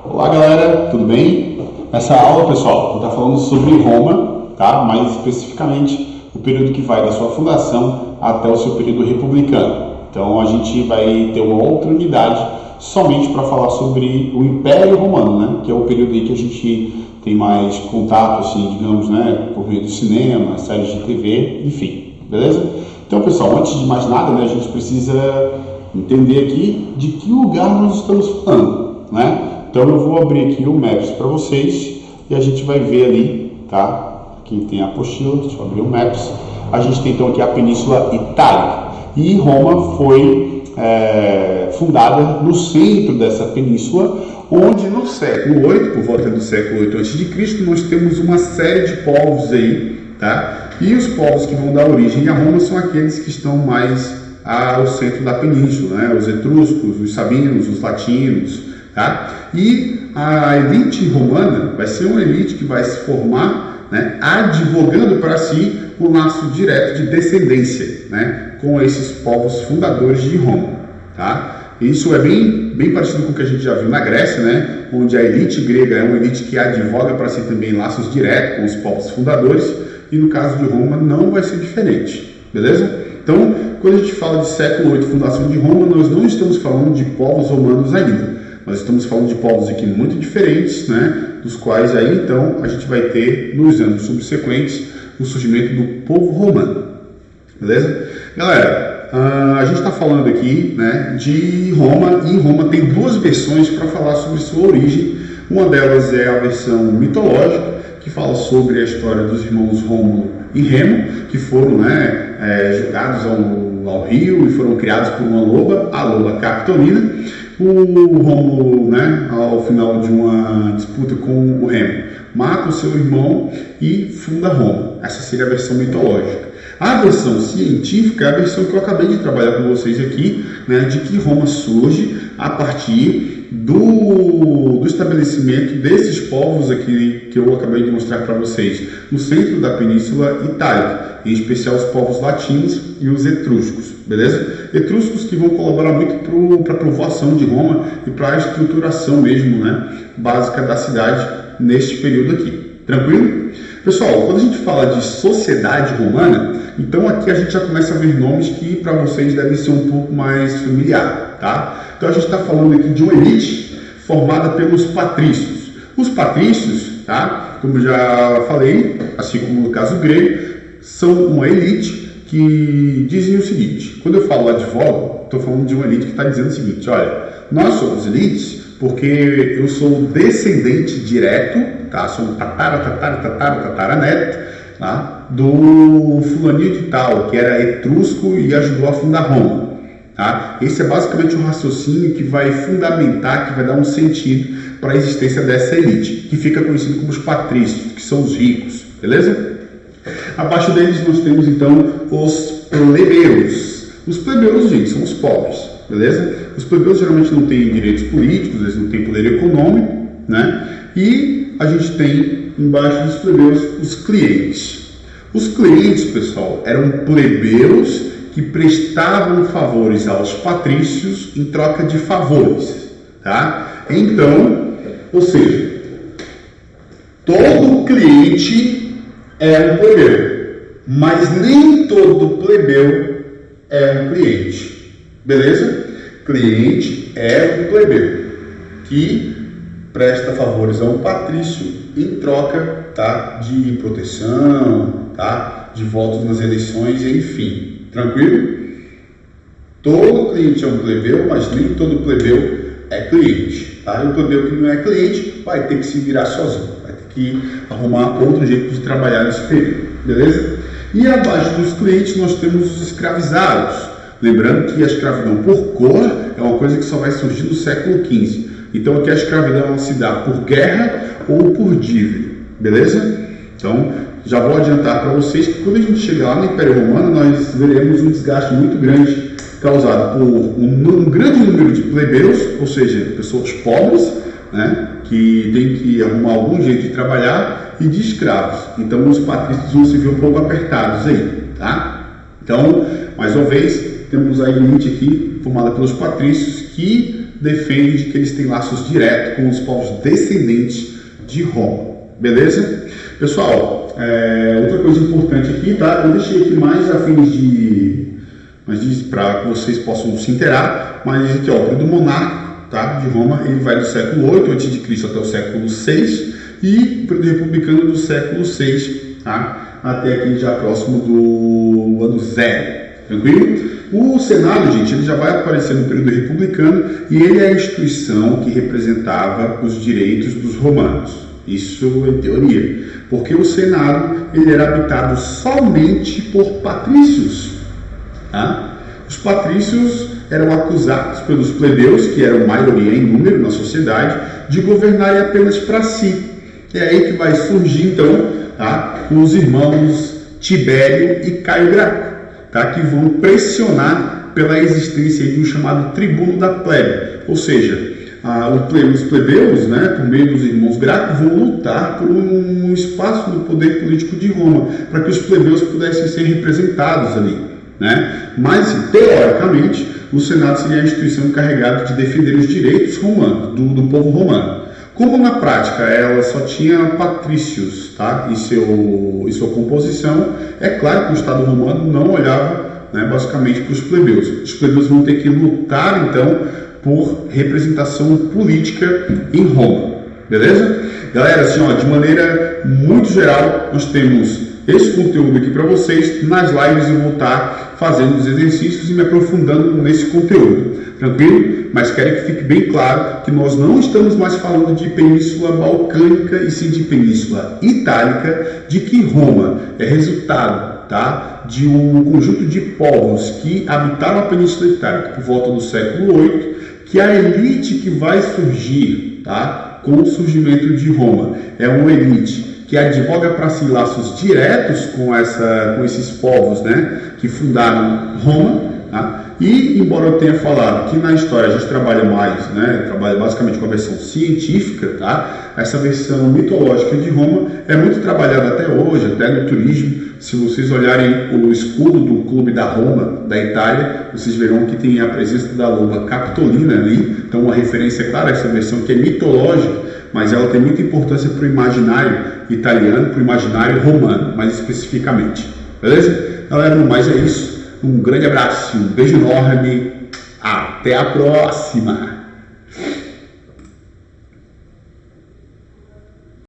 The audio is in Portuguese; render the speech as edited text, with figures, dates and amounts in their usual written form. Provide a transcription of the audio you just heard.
Olá galera, tudo bem? Nessa aula, pessoal, vou estar falando sobre Roma, tá? Mais especificamente o período que vai da sua fundação até o seu período republicano. Então a gente vai ter uma outra unidade somente para falar sobre o Império Romano, né? Que é o período aí que a gente tem mais contato, assim, digamos, né? Por meio do cinema, séries de TV, enfim, beleza? Então, pessoal, antes de mais nada, né? A gente precisa entender aqui de que lugar nós estamos falando, né? Então eu vou abrir aqui o Maps para vocês e a gente vai ver ali, tá? Aqui tem a apostila, deixa eu abrir o Maps. A gente tem então aqui a Península Itálica e Roma foi fundada no centro dessa península, onde no século 8, por volta do século 8 a.C., nós temos uma série de povos aí, tá? E os povos que vão dar origem a Roma são aqueles que estão mais ao centro da península, né? Os etruscos, os sabinos, os latinos, tá? E a elite romana vai ser uma elite que vai se formar, né, advogando para si um laço direto de descendência, né, com esses povos fundadores de Roma, tá? Isso é bem parecido com o que a gente já viu na Grécia, né, onde a elite grega é uma elite que advoga para si também laços diretos com os povos fundadores, e no caso de Roma não vai ser diferente, beleza? Então, quando a gente fala de século 8, fundação de Roma, nós não estamos falando de povos romanos ainda. Nós estamos falando de povos aqui muito diferentes, né, dos quais aí então a gente vai ter nos anos subsequentes o surgimento do povo romano, beleza? Galera, a gente está falando aqui, né, de Roma, e em Roma tem duas versões para falar sobre sua origem. Uma delas é a versão mitológica, que fala sobre a história dos irmãos Rômulo e Remo, que foram, né, jogados ao rio e foram criados por uma loba, a loba Capitolina. O Rômulo, né, ao final de uma disputa com o Remo, mata o seu irmão e funda Roma. Essa seria a versão mitológica. A versão científica é a versão que eu acabei de trabalhar com vocês aqui, né, de que Roma surge a partir do estabelecimento desses povos aqui que eu acabei de mostrar para vocês, no centro da Península Itálica, em especial os povos latinos e os etruscos, beleza? Etruscos que vão colaborar muito para a povoação de Roma e para a estruturação mesmo, né, básica da cidade neste período aqui. Tranquilo? Pessoal, quando a gente fala de sociedade romana, então aqui a gente já começa a ver nomes que para vocês devem ser um pouco mais familiar, tá? Então a gente está falando aqui de uma elite formada pelos patrícios. Os patrícios, tá, como eu já falei, assim como no caso grego, são uma elite que dizem o seguinte: quando eu falo advogo, estou falando de uma elite que está dizendo o seguinte: olha, nós somos elites porque eu sou descendente direto, tá? Sou tataraneto, tá? Do fulaninho de tal, que era etrusco e ajudou a fundar Roma. Tá? Esse é basicamente o raciocínio que vai fundamentar, que vai dar um sentido para a existência dessa elite, que fica conhecido como os patrícios, que são os ricos, beleza? Abaixo deles nós temos então os plebeus. Os plebeus, gente, são os pobres, beleza? Os plebeus geralmente não têm direitos políticos, eles não têm poder econômico, né? E a gente tem embaixo dos plebeus os clientes. Os clientes, pessoal, eram plebeus que prestavam favores aos patrícios em troca de favores, tá? Então, ou seja, todo cliente é um plebeu, mas nem todo plebeu é um cliente, beleza? Cliente é um plebeu que presta favores a um patrício em troca, tá, de proteção, tá, de votos nas eleições, enfim. Tranquilo? Todo cliente é um plebeu, mas nem todo plebeu é cliente, tá? E o plebeu que não é cliente vai ter que se virar sozinho, vai ter que arrumar outro jeito de trabalhar nesse período, beleza? E abaixo dos clientes nós temos os escravizados. Lembrando que a escravidão por cor é uma coisa que só vai surgir no século XV. Então aqui a escravidão se dá por guerra ou por dívida, beleza? Então já vou adiantar para vocês que quando a gente chegar lá no Império Romano, nós veremos um desgaste muito grande causado por um grande número de plebeus, ou seja, pessoas pobres, né, que tem que arrumar algum jeito de trabalhar, e de escravos. Então os patrícios vão se ver um pouco apertados aí, tá? Então, mais uma vez, temos a elite aqui formada pelos patrícios que defende que eles têm laços diretos com os povos descendentes de Roma. Beleza? Pessoal, outra coisa importante aqui, tá? Eu deixei aqui mais a fins para que vocês possam se inteirar, mas aqui, ó, o período monárquico, tá, de Roma, ele vai do século 8 a.C. até o século 6 e o período republicano do século 6, tá, até aqui já próximo do ano zero. Tranquilo? O Senado, gente, ele já vai aparecer no período republicano e ele é a instituição que representava os direitos dos romanos. Isso em teoria, porque o Senado ele era habitado somente por patrícios. Tá? Os patrícios eram acusados pelos plebeus, que eram maioria em número na sociedade, de governarem apenas para si. É aí que vai surgir, então, tá, os irmãos Tibério e Caio Graco, tá, que vão pressionar pela existência de um chamado tribuno da plebe. Ou seja, os plebeus, né, por meio dos irmãos Graco, vão lutar por um espaço no poder político de Roma, para que os plebeus pudessem ser representados ali. Né? Mas, teoricamente, o Senado seria a instituição encarregada de defender os direitos romanos, do povo romano. Como na prática ela só tinha patrícios, tá, em sua composição, é claro que o Estado romano não olhava, né, basicamente para os plebeus. Os plebeus vão ter que lutar, então, por representação política em Roma. Beleza? Galera, assim, ó, de maneira muito geral, nós temos esse conteúdo aqui para vocês. Nas lives eu vou estar fazendo os exercícios e me aprofundando nesse conteúdo, tranquilo? Mas quero que fique bem claro que nós não estamos mais falando de Península Balcânica e sim de Península Itálica, de que Roma é resultado, tá, de um conjunto de povos que habitaram a Península Itálica por volta do século 8, que a elite que vai surgir, tá, com o surgimento de Roma é uma elite que advoga para si laços diretos com esses povos, né, que fundaram Roma, tá? E, embora eu tenha falado que na história a gente trabalha mais, né, trabalha basicamente com a versão científica, tá? Essa versão mitológica de Roma é muito trabalhada até hoje, até no turismo. Se vocês olharem o escudo do Clube da Roma, da Itália, vocês verão que tem a presença da loba Capitolina ali, então uma referência clara a essa versão que é mitológica, mas ela tem muita importância para o imaginário italiano, para o imaginário romano, mais especificamente. Beleza? Galera, no mais é isso. Um grande abraço, um beijo enorme. Até a próxima!